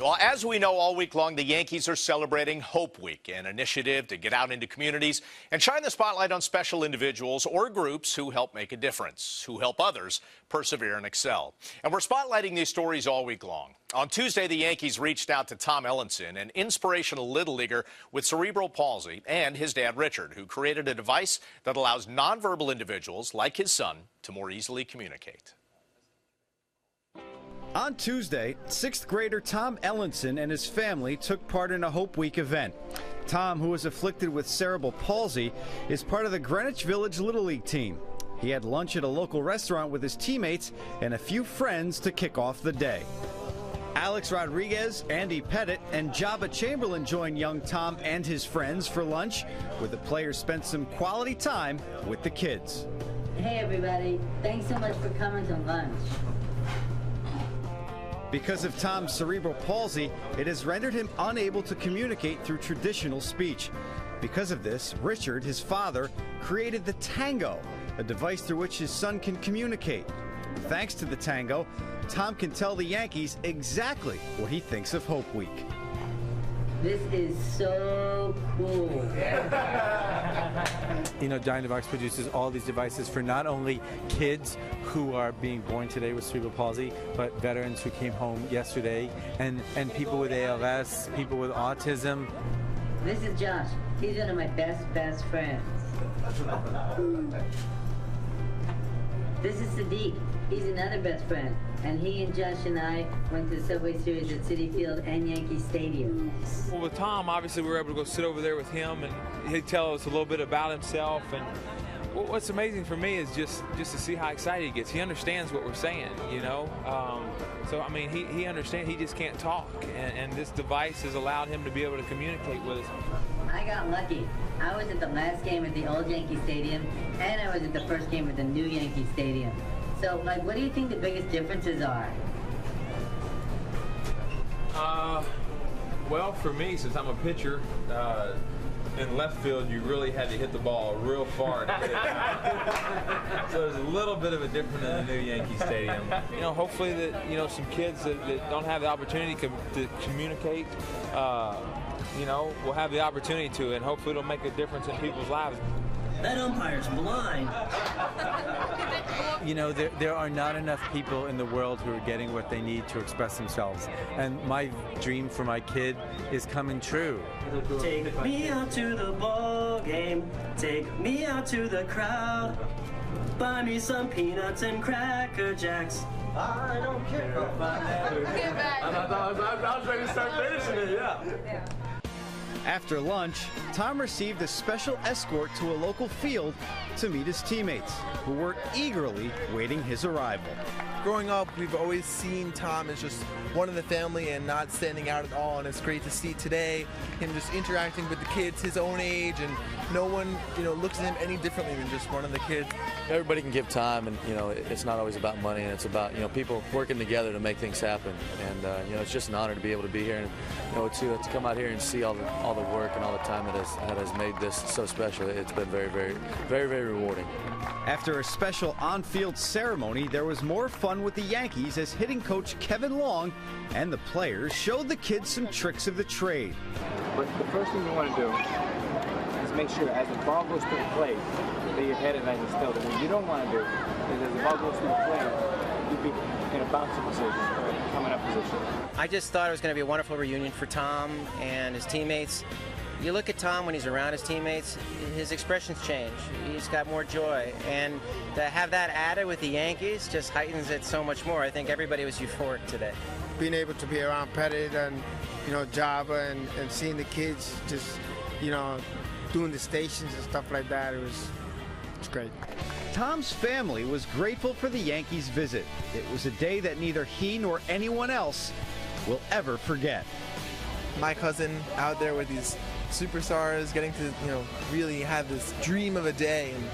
Well, as we know, all week long, the Yankees are celebrating Hope Week, an initiative to get out into communities and shine the spotlight on special individuals or groups who help make a difference, who help others persevere and excel. And we're spotlighting these stories all week long. On Tuesday, the Yankees reached out to Tom Ellenson, an inspirational little leaguer with cerebral palsy, and his dad, Richard, who created a device that allows nonverbal individuals, like his son, to more easily communicate. On Tuesday, 6th grader Tom Ellenson and his family took part in a Hope Week event. Tom, who is afflicted with cerebral palsy, is part of the Greenwich Village Little League team. He had lunch at a local restaurant with his teammates and a few friends to kick off the day. Alex Rodriguez, Andy Pettit, and Jabba Chamberlain joined young Tom and his friends for lunch, where the players spent some quality time with the kids. Hey everybody, thanks so much for coming to lunch. Because of Tom's cerebral palsy, it has rendered him unable to communicate through traditional speech. Because of this, Richard, his father, created the Tango, a device through which his son can communicate. Thanks to the Tango, Tom can tell the Yankees exactly what he thinks of Hope Week. This is so cool. You know, Dynavox produces all these devices for not only kids who are being born today with cerebral palsy, but veterans who came home yesterday, and people with ALS, people with autism. This is Josh. He's one of my best friends. This is Sadiq. He's another best friend. And he and Josh and I went to the Subway Series at Citi Field and Yankee Stadium. Well, with Tom, obviously we were able to go sit over there with him, and he'd tell us a little bit about himself. And what's amazing for me is just to see how excited he gets. He understands what we're saying, you know. So I mean, he understands. He just can't talk, and this device has allowed him to be able to communicate with us. I got lucky. I was at the last game at the old Yankee Stadium, and I was at the first game at the new Yankee Stadium. So, like, what do you think the biggest differences are? Well, for me, since I'm a pitcher, in left field, you really had to hit the ball real far to hit it. So there's a little bit of a difference in the new Yankee Stadium. You know, hopefully that, you know, some kids that don't have the opportunity to communicate, you know, will have the opportunity to, and hopefully it'll make a difference in people's lives. That umpire's blind. You know, there are not enough people in the world who are getting what they need to express themselves. And my dream for my kid is coming true. Take me out to the ball game. Take me out to the crowd. Buy me some peanuts and Cracker Jacks. I don't care if I never get back. I was ready to start finishing it, yeah. After lunch, Tom received a special escort to a local field to meet his teammates, who were eagerly waiting his arrival. Growing up, we've always seen Tom as just one of the family and not standing out at all, and it's great to see today him just interacting with the kids his own age, and no one, you know, looks at him any differently than just one of the kids. Everybody can give time, and you know, it's not always about money, and it's about, you know, people working together to make things happen. And you know, it's just an honor to be able to be here, and you know, to come out here and see all the work and all the time that has made this so special. It's been very rewarding. After a special on-field ceremony, there was more fun with the Yankees as hitting coach Kevin Long and the players showed the kids some tricks of the trade. But the first thing you want to do is make sure as the ball goes through the plate that your head is nice and still. And what you don't want to do is as the ball goes through the plate, you be in a bouncing position or a coming up position. I just thought it was going to be a wonderful reunion for Tom and his teammates. You look at Tom when he's around his teammates, his expressions change. He's got more joy. And to have that added with the Yankees just heightens it so much more. I think everybody was euphoric today. Being able to be around Pettit and, you know, Jabba and seeing the kids just, you know, doing the stations and stuff like that, it's great. Tom's family was grateful for the Yankees' visit. It was a day that neither he nor anyone else will ever forget. My cousin out there with these superstars, getting to, you know, really have this dream of a day, and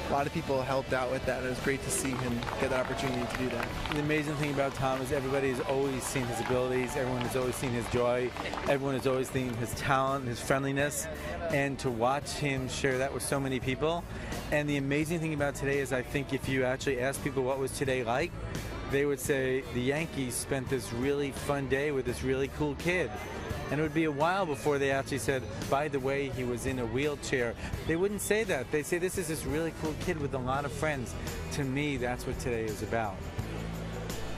a lot of people helped out with that. It was great to see him get the opportunity to do that. The amazing thing about Tom is everybody has always seen his abilities, everyone has always seen his joy, everyone has always seen his talent, his friendliness, and to watch him share that with so many people. And the amazing thing about today is I think if you actually ask people what was today like, they would say the Yankees spent this really fun day with this really cool kid. And it would be a while before they actually said, by the way, he was in a wheelchair. They wouldn't say that. They'd say, this is this really cool kid with a lot of friends. To me, that's what today is about.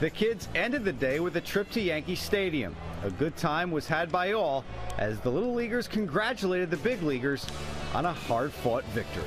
The kids ended the day with a trip to Yankee Stadium. A good time was had by all as the Little Leaguers congratulated the Big Leaguers on a hard-fought victory.